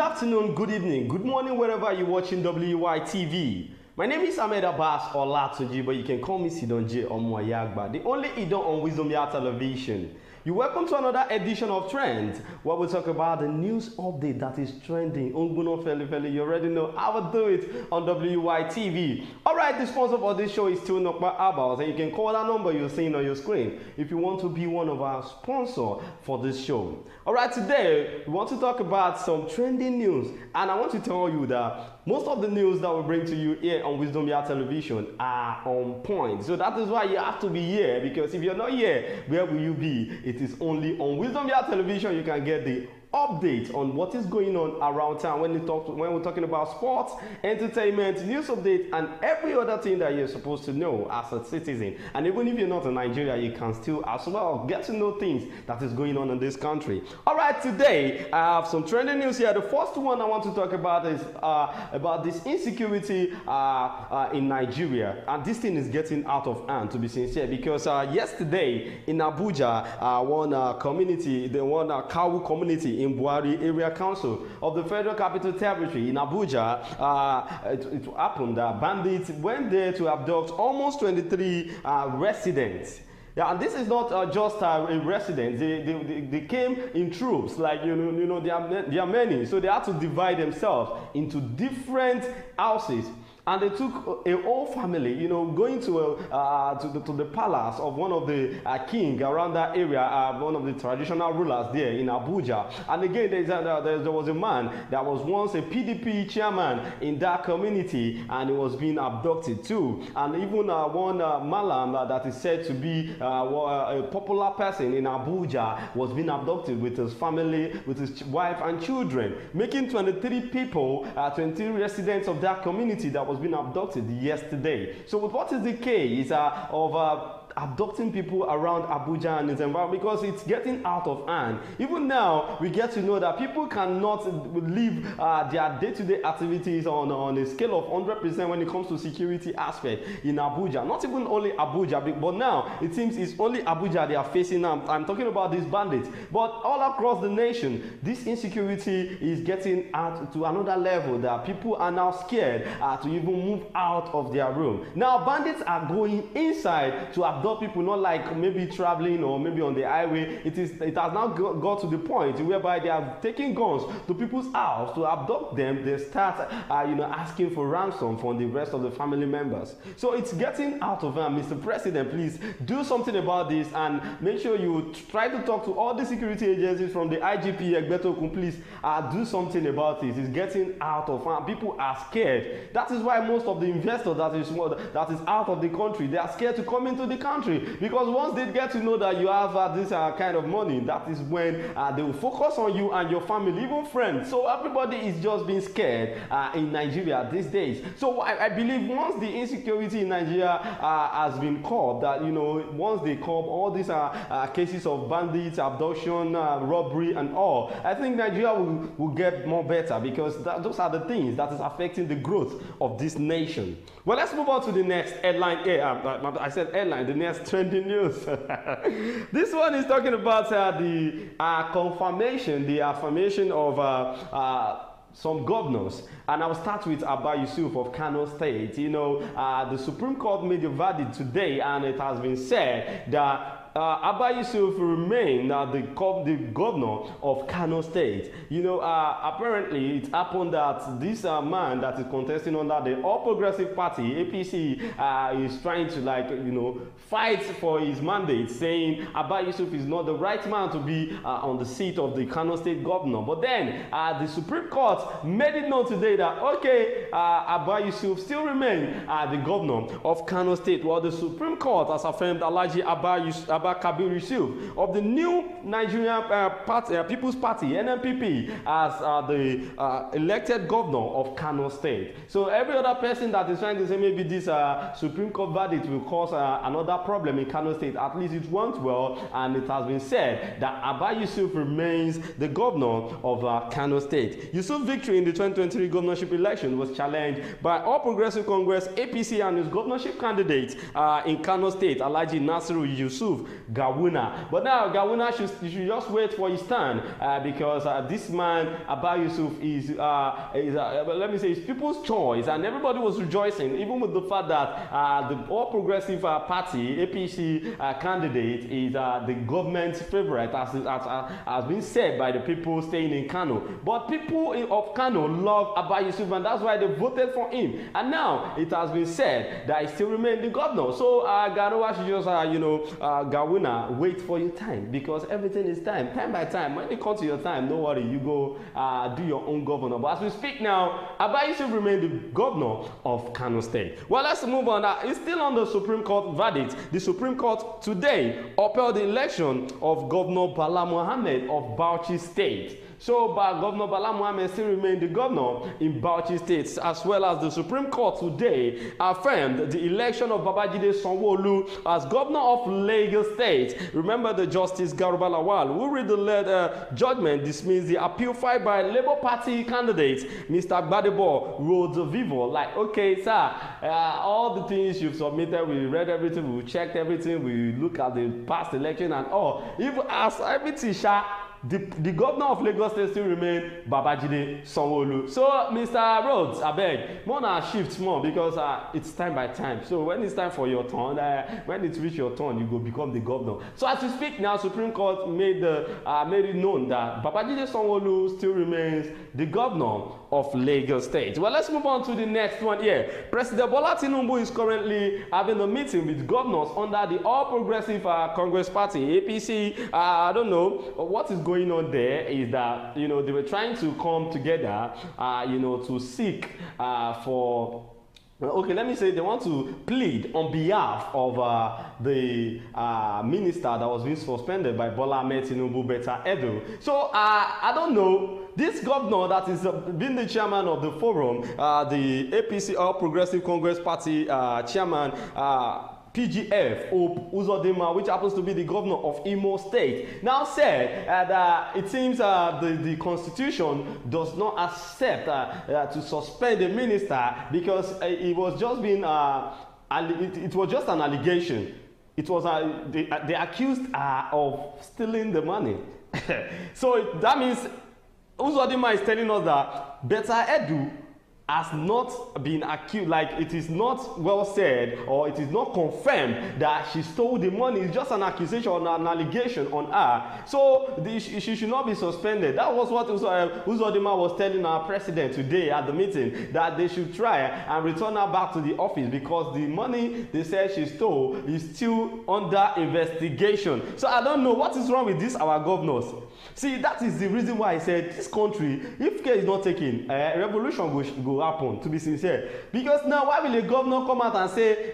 afternoon, good evening, good morning, wherever you're watching WY TV. My name is Ahmed Abbas Olatunji, but you can call me Sidon J Omoyagba, the only Idon on Wisdom Yard Television. You're welcome to another edition of Trends, where we talk about the news update that is trending. You already know how to do it on WY TV. Alright, the sponsor for this show is still Nokba Abbas, and you can call that number you're seeing on your screen if you want to be one of our sponsors for this show. Alright, today we want to talk about some trending news, and I want to tell you that most of the news that we bring to you here on Wisdom Yard Television are on point. So that is why you have to be here, because if you're not here, where will you be? It is only on Wisdom Yard Television you can get the update on what is going on around town when we're talking about sports, entertainment, news update, and every other thing that you're supposed to know as a citizen. And even if you're not in Nigeria, you can still as well get to know things that is going on in this country. All right, today I have some trending news here. The first one I want to talk about is about this insecurity in Nigeria, and this thing is getting out of hand, to be sincere, because yesterday in Abuja, one community, the one Kawu community in Buhari Area Council of the Federal Capital Territory in Abuja, it happened that bandits went there to abduct almost 23 residents. Yeah, and this is not just a resident. They came in troops, like there are many, so they had to divide themselves into different houses. And they took a whole family, going to the palace of one of the king around that area, one of the traditional rulers there in Abuja. And again, there was a man that was once a PDP chairman in that community, and he was being abducted too. And even one Malam that is said to be a popular person in Abuja was being abducted with his family, with his wife and children, making 23 people, 23 residents of that community that was being abducted yesterday. So what is the case of abducting people around Abuja and its environment? Because it's getting out of hand. Even now, we get to know that people cannot live their day-to-day activities on a scale of 100% when it comes to security aspect in Abuja. Not even only Abuja, but now it seems it's only Abuja they are facing now. I'm talking about these bandits. But all across the nation, this insecurity is getting out to another level that people are now scared to even move out of their room. Now, bandits are going inside to abduct people, not like maybe traveling or maybe on the highway. It has now got to the point whereby they are taking guns to people's house to abduct them. They start asking for ransom from the rest of the family members. So it's getting out of hand. Mr. President, please do something about this, and make sure you try to talk to all the security agencies from the IGP Egbeto. Please do something about this. It's getting out of hand. People are scared. That is why most of the investors that is out of the country, they are scared to come into the country, because once they get to know that you have this kind of money, that is when they will focus on you and your family, even friends. So everybody is just being scared in Nigeria these days. So I believe once the insecurity in Nigeria has been curbed, that once they curb all these cases of bandits, abduction, robbery and all, I think Nigeria will get more better, because those are the things that is affecting the growth of this nation. Well, let's move on to the next headline. I said headline, the next trending news. This one is talking about the affirmation of some governors, and I'll start with Abba Yusuf of Kano State. The Supreme Court made a verdict today, and it has been said that Abba Yusuf remained the governor of Kano State. Apparently it happened that this man that is contesting under the All Progressive Party, APC, is trying to fight for his mandate, saying Abba Yusuf is not the right man to be on the seat of the Kano State governor. But then the Supreme Court made it known today that Abba Yusuf still remains the governor of Kano State. Well, the Supreme Court has affirmed Alhaji Abba Kabir Yusuf of the new Nigerian People's Party, NNPP, as the elected governor of Kano State. So every other person that is trying to say maybe this Supreme Court verdict will cause another problem in Kano State, at least it went well, and it has been said that Abba Yusuf remains the governor of Kano State. Yusuf's victory in the 2023 governorship election was challenged by All Progressive Congress, APC, and his governorship candidate in Kano State, Alhaji Nasiru Yusuf, Gawuna. But now Gawuna should just wait for his turn because this man Abba Yusuf is let me say, it's people's choice, and everybody was rejoicing, even with the fact that the All Progressive Party APC candidate is the government's favorite, as has been said by the people staying in Kano. But people of Kano love Abba Yusuf, and that's why they voted for him. And now it has been said that he still remains the governor. So Ganoa should just Gawuna, wait for your time, because everything is time by time. When it comes to your time, don't worry, you go do your own governor. But as we speak now, Abba Yusuf remains the governor of Kano State. Well, let's move on. It's still on the Supreme Court verdict. The Supreme Court today upheld the election of Governor Bala Mohammed of Bauchi State. So, Governor Bala Mohammed still remains the governor in Bauchi State, as well as the Supreme Court today affirmed the election of Babajide Sanwo-Olu as governor of Lagos State. Remember, the Justice Garuba Lawal, who read the judgment, dismissed the appeal filed by Labour Party candidate Mr. Gbadebo Road-Vivo. Like, okay, sir, all the things you've submitted, we read everything, we checked everything, we look at the past election and all. Even as everything, the governor of Lagos State still remain Babajide Sanwo-Olu. So, Mr. Rhodes, I beg, more than shift more, because it's time by time. So, when it's time for your turn, when it's reach your turn, you go become the governor. So, as we speak now, Supreme Court made it known that Babajide Sanwo-Olu still remains the governor of Lagos State. Well, let's move on to the next one here. President Bola Tinubu is currently having a meeting with governors under the All Progressive Congress Party, APC. I don't know what is going on there. Is that, they were trying to come together, to seek for. Okay, let me say they want to plead on behalf of the minister that was being suspended by Bola Ahmed Tinubu, Betta. So I don't know. This governor that is being the chairman of the forum, the APC All Progressive Congress Party chairman, PGF Hope Uzodinma, which happens to be the governor of Imo State, now said that it seems the constitution does not accept to suspend the minister because it was just being it was just an allegation. It was they accused of stealing the money. So that means Uzodinma is telling us that Betta has not been accused, like it is not well said or it is not confirmed that she stole the money. It's just an accusation or an allegation on her. So she should not be suspended. That was what Uzodinma was telling our president today at the meeting, that they should try and return her back to the office because the money they said she stole is still under investigation. So I don't know what is wrong with this, our governors. See, that is the reason why I said this country, if care is not taken, revolution will happen, to be sincere. Because now, why will a governor come out and say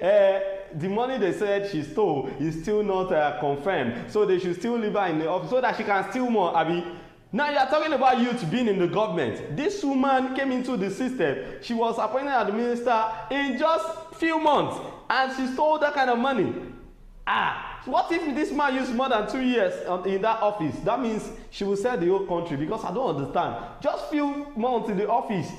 the money they said she stole is still not confirmed, so they should still leave her in the office so that she can steal more? Abi, now you are talking about youth being in the government. This woman came into the system. She was appointed as the minister in just few months, and she stole that kind of money. What if this man used more than 2 years in that office? That means she will sell the whole country, because I don't understand. Just few months in the office.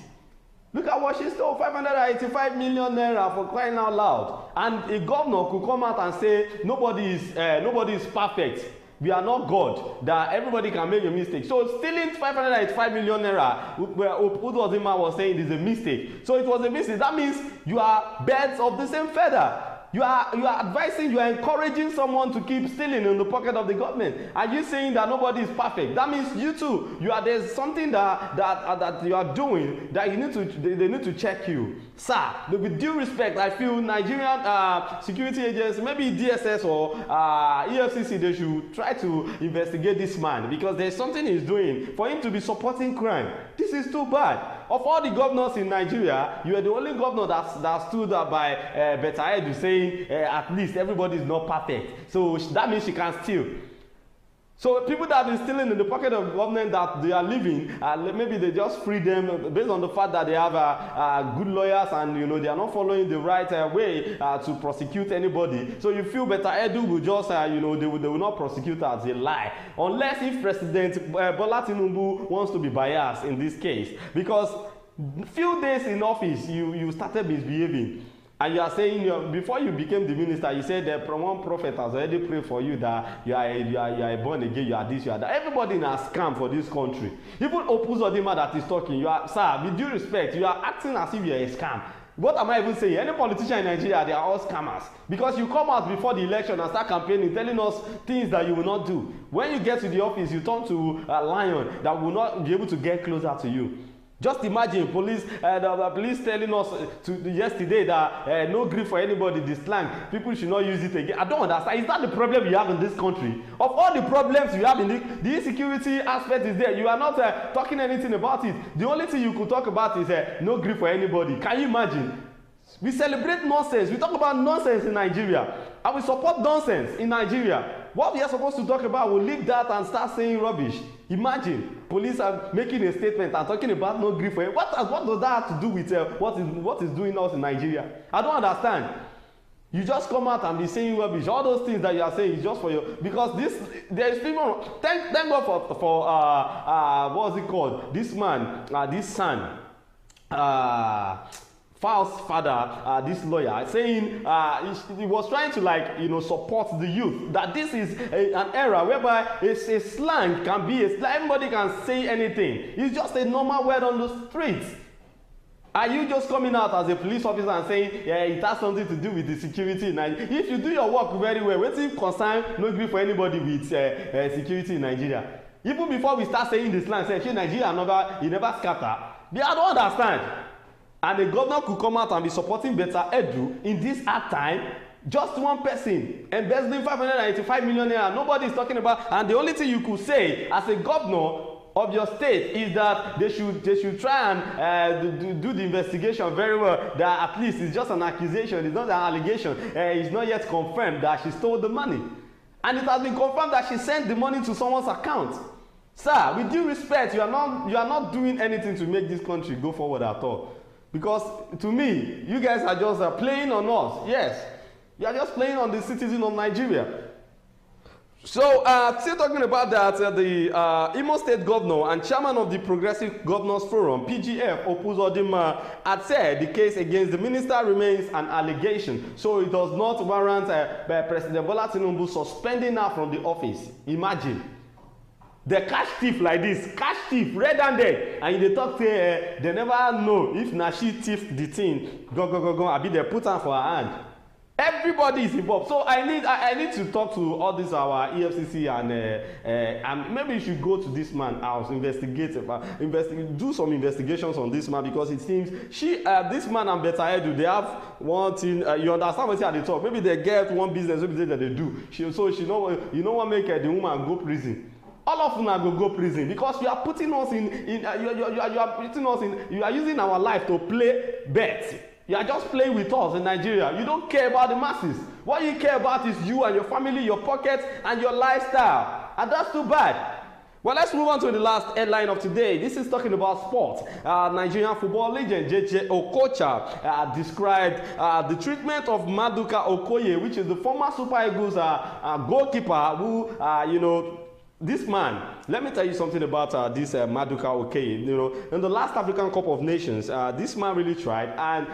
Look at what she stole, 585 million naira, for crying out loud. And a governor could come out and say, nobody is perfect. We are not God, that everybody can make a mistake. So stealing 585 million naira, Uzodinma was saying, is a mistake. So it was a mistake. That means you are birds of the same feather. You are advising, you are encouraging someone to keep stealing in the pocket of the government. Are you saying that nobody is perfect? That means you too. There's something that you are doing that they need to check you. Sir, with due respect, I feel Nigerian security agents, maybe DSS or EFCC, they should try to investigate this man, because there's something he's doing for him to be supporting crime. This is too bad. Of all the governors in Nigeria, you are the only governor that stood up by Betta saying at least everybody is not perfect. So that means she can steal. So people that have been stealing in the pocket of government that they are living, maybe they just free them based on the fact that they have good lawyers and they are not following the right way to prosecute anybody. So you feel Betta will just they will not prosecute as a lie, unless if President Bola Tinubu wants to be biased in this case, because few days in office you started misbehaving. And you are saying, before you became the minister, you said that one prophet has already prayed for you that you are born again, you are this, you are that. Everybody in a scam for this country. Even Opuzodima that is talking, you are, sir, with due respect, you are acting as if you are a scam. What am I even saying? Any politician in Nigeria, they are all scammers. Because you come out before the election and start campaigning, telling us things that you will not do. When you get to the office, you turn to a lion that will not be able to get closer to you. Just imagine the police telling us yesterday that no grief for anybody, this slang, people should not use it again. I don't understand. Is that the problem you have in this country? Of all the problems you have in the insecurity aspect is there. You are not talking anything about it. The only thing you could talk about is no grief for anybody. Can you imagine? We celebrate nonsense. We talk about nonsense in Nigeria. And we support nonsense in Nigeria. What we are supposed to talk about, we'll leave that and start saying rubbish. Imagine, police are making a statement and talking about no grief for it. What does that have to do with what is doing us in Nigeria? I don't understand. You just come out and be saying rubbish. All those things that you are saying is just for you. Because there is people, thank God for what's it called? This man, this son, Fal's father, this lawyer, saying he was trying to support the youth, that this is an era whereby a slang can be a slang, anybody can say anything. It's just a normal word on the streets. Are you just coming out as a police officer and saying, yeah, it has something to do with the security in Nigeria? If you do your work very well, what's it concern no grief for anybody with security in Nigeria? Even before we start saying this slang, say, Nigeria never scatter. I don't understand. And the governor could come out and be supporting Betta Edu in this hard time. Just one person embezzling 585 million naira. Nobody is talking about. And the only thing you could say as a governor of your state is that they should try and do the investigation very well. That at least it's just an accusation. It's not an allegation. It's not yet confirmed that she stole the money. And it has been confirmed that she sent the money to someone's account. Sir, with due respect, you are not doing anything to make this country go forward at all. Because to me, you guys are just playing on us. Yes, you are just playing on the citizen of Nigeria. So, still talking about that, the Imo State Governor and Chairman of the Progressive Governors Forum, PGF, Opuzodima, had said the case against the minister remains an allegation. So, it does not warrant President Bola Tinubu suspending her from the office. Imagine. The cash thief like this, cash thief, red-handed, and they talk say they never know if na she thief the thing, go, abi they put am for her hand. Everybody is involved. So I need to talk to all this our EFCC and maybe you should go to this man's house, investigate, do some investigations on this man, because it seems this man and Betta Edu, they have one thing. You understand what they talk? Maybe they get one business that they do. So you know what make the woman go prison. All of them are go prison because you are putting us you are using our life to play bets. You are just playing with us in Nigeria. You don't care about the masses. What you care about is you and your family, your pockets, and your lifestyle. And that's too bad. Well, let's move on to the last headline of today. This is talking about sports. Nigerian football legend J.J. Okocha described the treatment of Maduka Okoye, which is the former Super Eagles goalkeeper who, this man, let me tell you something about this Maduka Okoye. In the last African Cup of Nations, this man really tried, and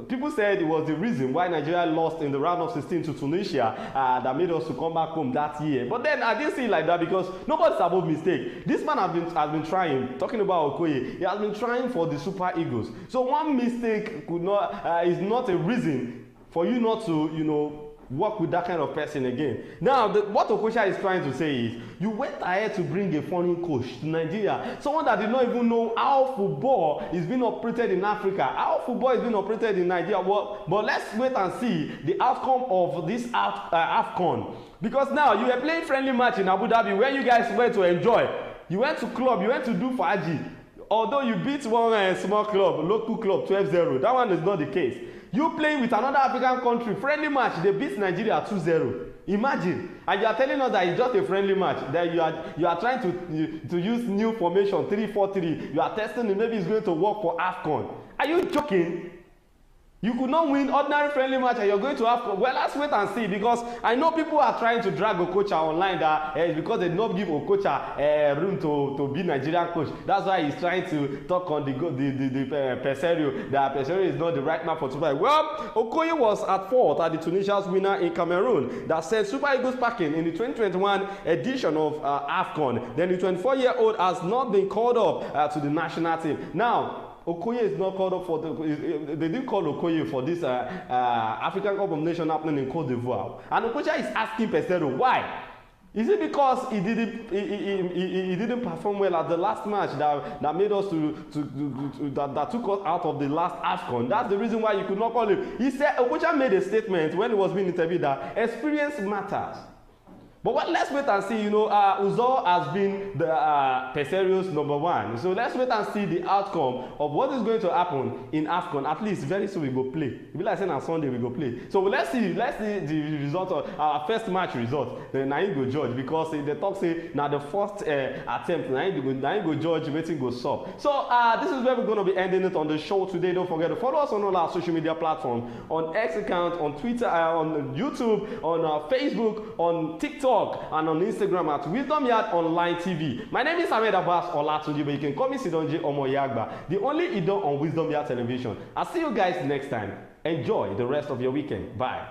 people said it was the reason why Nigeria lost in the round of 16 to Tunisia that made us to come back home that year. But then I didn't see it like that because nobody's above mistake. This man has been trying, talking about Okoye, he has been trying for the Super Eagles. So one mistake is not a reason for you not to, work with that kind of person again. Now, what Okocha is trying to say is, you went ahead to bring a foreign coach to Nigeria, someone that did not even know how football is being operated in Africa, how football is being operated in Nigeria. But let's wait and see the outcome of this AFCON. Because now, you were playing friendly match in Abu Dhabi where you guys went to enjoy. You went to club, you went to do Faji. Although you beat one small club, local club, 12-0. That one is not the case. You playing with another African country, friendly match, they beat Nigeria 2-0. Imagine. And you are telling us that it's just a friendly match. That you are trying to use new formation, 3-4-3. You are testing it, maybe it's going to work for AFCON. Are you joking? You could not win ordinary friendly match and you're going to have, well, let's wait and see, because I know people are trying to drag Okocha online that because they did not give Okocha room to be Nigerian coach. That's why he's trying to talk on the Peseiro, that Peseiro is not the right man for Super Eagles. Well, Okoye was at fault at the Tunisia's winner in Cameroon that sent Super Eagles packing in the 2021 edition of AFCON. Then the 24-year-old has not been called up to the national team. Now, Okoye is not called up for they didn't call Okoye for this African Cup of Nations happening in Cote d'Ivoire. And Okocha is asking Peseiro why. Is it because he didn't perform well at the last match that made us that took us out of the last AFCON? That's the reason why you could not call him. He said Okocha made a statement when he was being interviewed that experience matters. But let's wait and see. Uzor has been the Peseiro's #1. So let's wait and see the outcome of what is going to happen in AFCON. At least very soon we go play. It be like saying on Sunday we go play. So let's see the result of our first match result. Then now you go judge, because the talk say now the first attempt. Now you go judge, waiting go sub. So this is where we're going to be ending it on the show today. Don't forget to follow us on all our social media platforms, on X account, on Twitter, on YouTube, on Facebook, on TikTok, and on Instagram at Wisdom Yard Online TV. My name is Ahmed Abbas Olatunji, but you can call me Sidonji Omoyagba, the only Idon on Wisdom Yard Television. I'll see you guys next time. Enjoy the rest of your weekend. Bye.